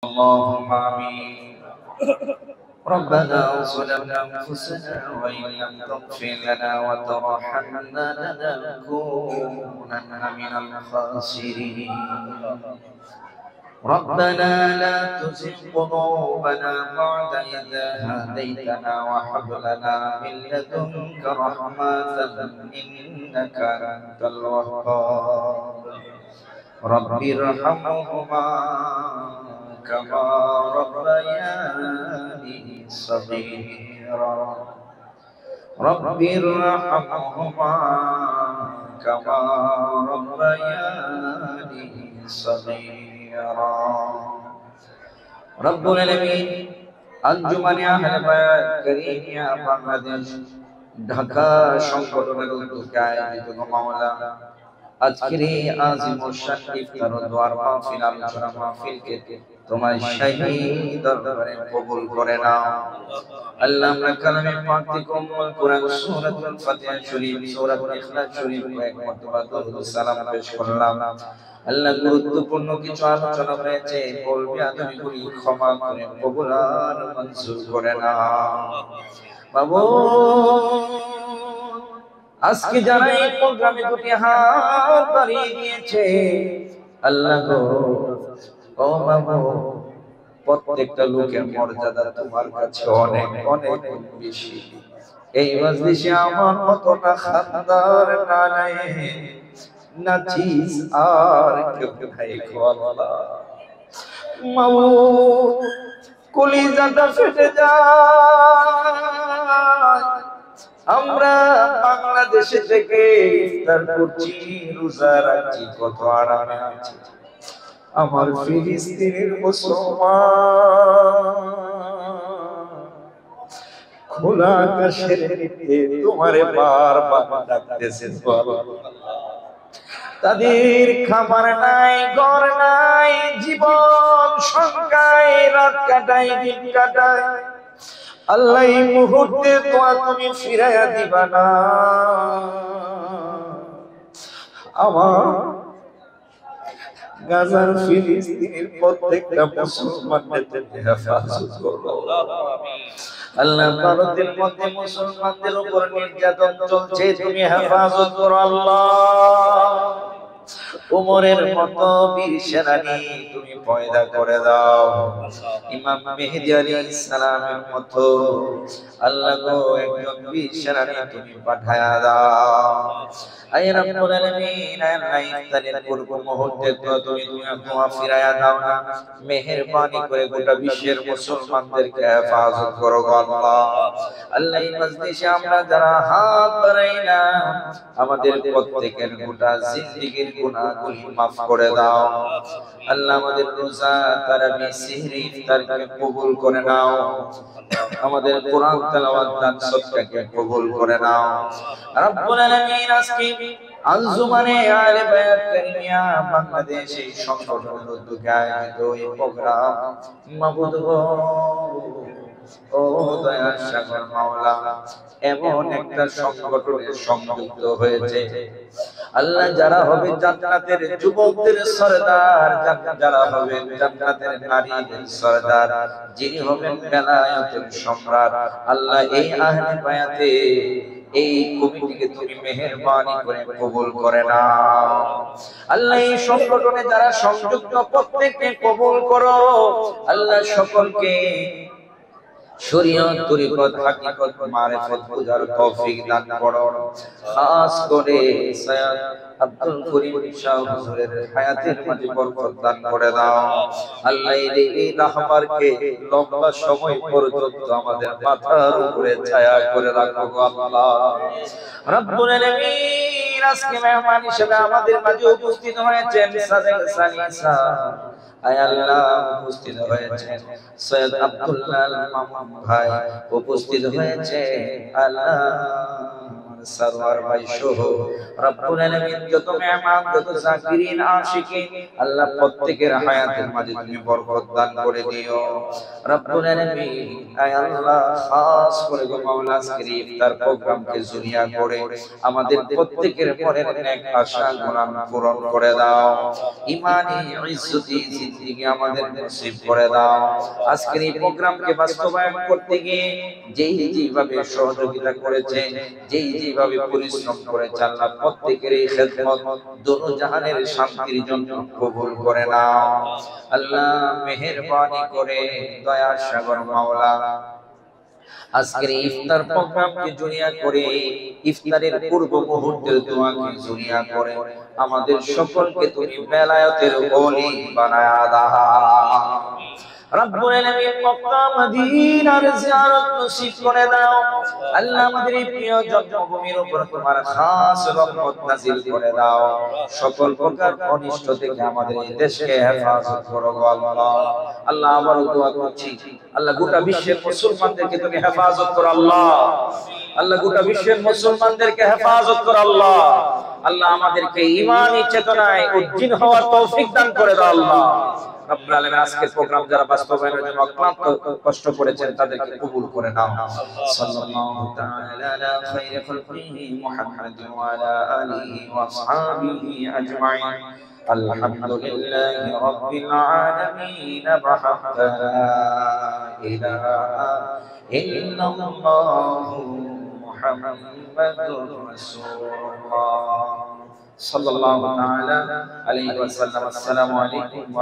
اللهم آمين. ربنا ظلمنا أنفسنا وإن لم تغفر لنا وترحمنا لنكونن من الخاسرين. ربنا لا تزغ قلوبنا بعد إذ هديتنا وهب لنا من لدنك رحمة إنك أنت الوهاب. رب ارحمهما كما ربياني صغيرا. رب ارحمهما كما ربياني صغيرا. رب العالمين আঞ্জুমানে আহলে বায়াত কারিমিয়া বাংলাদেশ ঢাকা সংগঠনের উদ্যোগে আয়োজিত মাওলা আজকের এই আজিম শান ইফতার ও দোয়ার মাহফিল আলোচনা মাহফিলকে তোমার শাহী দরবারে কবুল করে নাও। আল্লাহ আমরা কালামে পাক থেকে উম্মুল কুরআন সূরাতুল ফাতিহা শরীফ সূরাতুল ইখলাস শরীফ এক মর্তবা দরুদ সালাম পেশ করলাম। আল্লাহ গুরুত্বপূর্ণ কিছু আলোচনা হয়েছে, বলবে আমি করি ক্ষমা করে কবুল আর মঞ্জুর করে নাও। বাবু আজকে যারা এই প্রোগ্রামে দুটি হাত বাড়িয়ে দিয়েছে, আল্লাহ গো ও বাবু প্রত্যেকটা লোকের মর্যাদা তোমার কাছে অনেক অনেক বেশি। এই মজলিসে আমার মতো না খানদার না নাই না চিজ আর কেউ নাই গো আল্লাহ। মাওলানা কলিজাটা ফেটে যায়। আমরা বাংলাদেশে থেকে ইফতার করছি, রোজা রাখছি, কত আরামে আছি। আমার ফিলিস্তিনের মুসলমান খোলা আকাশের নিচে তোমারে বারবার ডাকতেছে, তাদের খাবার নাই, ঘর নাই, জীবন সংখ্যায় রাত কাটায়, দিন কাটায়। আল্লাহ এই মুহূর্তে দোয়া তুমি ফিরাইয়া দিবা না। আমার গাজার ফিলিস্তিনের প্রত্যেকটা মুসলমানদের হেফাজত করো আল্লাহ। ভারতের মধ্যে মুসলমানদের উপর নির্যাতন চলছে, তুমি হেফাজত করো আল্লাহ। উমরের মতো বীর সেনানী তুমি পয়দা করে দাও। ইমাম মেহেদী আলাইহিস সালামের মতো আল্লাহ গো একজন বীর সেনানী তুমি পাঠায়া দাও। আয় রব্বুল আলামিন, আল্লাহ ইফতারের পূর্ব মুহূর্তে তুমি দোয়া ফিরায়া দাও না। মেহেরবানি করে গোটা বিশ্বের মুসলমানদেরকে হেফাজত করো আল্লাহ। আল্লাহ এই মজলিসে আমরা যারা হাত বাড়াইলাম, আমাদের প্রত্যেকের গোটা জিন্দেগীর গুনাহগুলি মাফ করে দাও আল্লাহ। আমাদের রোজা, তারাবি, সেহরি, ইফতারকে কবুল করে নাও। আমাদের কোরআন তেলাওয়াত, দান সদকাকে কবুল করে নাও রব্বুল আলামিন। আজকে আঞ্জুমানে আহলে বায়াত কারিমিয়া বাংলাদেশ এই সংগঠনের উদ্যোগে আয়োজিত এই প্রোগ্রাম, মাবুদ গো ও দয়ার সাগর মাওলা, এমন একটা সংগঠনের সংযুক্ত হয়েছে আল্লাহ, যারা হবে জান্নাতের যুবকদের সরদার, যারা হবে জান্নাতের নারীদের সরদার, যিনি হবেন বেলায়েতের সম্রাট আল্লাহ। এই আহলে বায়াতে এই কমিটিকে তুমি মেহেরবানি করে কবুল করে নাও আল্লাহ। এই সংগঠনে যারা সংযুক্ত প্রত্যেককে কবুল করো আল্লাহ। সকলকে শরীয়ত, তরিকত, হাকিকত, মারিফত বুঝার তৌফিক দান করো। খাস করে সৈয়দ আব্দুল করিম শাহ হুজুরের হায়াতের মাঝে বরকত দান করে দাও আল্লাহ। এই রাহবারকে লম্বা সময় পর্যন্ত আমাদের মাথার উপরে ছায়া করে রাখো আল্লাহ রব্বুল আলামিন। আজকে মেহমান হিসেবে আমাদের মাঝে উপস্থিত হয়েছেন সাদেক সানিসা, আয় আল্লাহ উপস্থিত হয়েছেন সৈয়দ আব্দুল্লাহ মামুন ভাই, উপস্থিত হয়েছে আল্লাহ সারওয়ার ভাই সহ রব্বুল আলামিন যত মেহমান যত জাকিরিন আশিকিন আল্লাহ প্রত্যেকের হায়াতের মাঝে তুমি বরকত দান করে দিও রব্বুল আলামিন। আয় আল্লাহ খাস করে গো মাওলা আজকের ইফতার প্রোগ্রামকে জুনিয়া করে আমাদের প্রত্যেকের মনের নেক আশা গুনাহ পূরণ করে দাও, ঈমানি ইজ্জতি জিন্দেগি আমাদের নসিব করে দাও। আজকের এই প্রোগ্রামকে বাস্তবায়ন করতে গিয়ে যেইভাবে সহযোগিতা করেছে, যেইভাবে পরিশ্রম করেছে আল্লাহ প্রত্যেকের এই খেদমত দোনো জাহানের শান্তির জন্য কবুল করে নাও আল্লাহ। মেহেরবানি করে দয়ার সাগর মাওলা আজকের ইফতার প্রোগ্রামকে জুনিয়া করে ইফতারের পূর্ব মুহূর্তের দোয়াকে জুনিয়া করে আমাদের সকলকে তুমি বেলায়েতের ওলি বানায়া দাও রব্বুল আলামিন। মক্কা মদিনার জিয়ারত নসিব করে দাও আল্লাহ। আমাদের এই প্রিয় জন্মভূমির উপর তোমার খাস রহমত নাযিল করে দাও। সকল প্রকার অনিষ্ট থেকে আমাদের এই দেশকে হেফাজত করো আল্লাহ। আল্লাহ আবারও দোয়া করছি আল্লাহ গোটা বিশ্বের মুসলমানদেরকে তুমি হেফাজত করো আল্লাহ। আল্লাহ গোটা বিশ্বের মুসলমানদেরকে হেফাজত করো আল্লাহ। আল্লাহ আমাদেরকে ঈমানি চেতনায় উজ্জীন হওয়ার তৌফিক দান করে দাও আল্লাহ। রব্বুল আলামিন আজকের প্রোগ্রাম যারা বাস্তবায়নের জন্য অক্লান্ত কষ্ট করেছেন তাদেরকে কবুল করে নাও। সাল্লাল্লাহু তাআলা আলা খায়রি খালকিহি মুহাম্মাদিন ওয়া আলা আলিহি ওয়া আসহাবিহি আজমাইন। আলহামদুলিল্লাহি রাব্বিল আলামিন বাহাক্কা লা ইলাহা ইল্লাল্লাহু মুহাম্মাদুর রাসূলুল্লাহ সাল্লাল্লাহু তাআলা আলাইহি ওয়া সাল্লাম। আসসালামু আলাইকুম।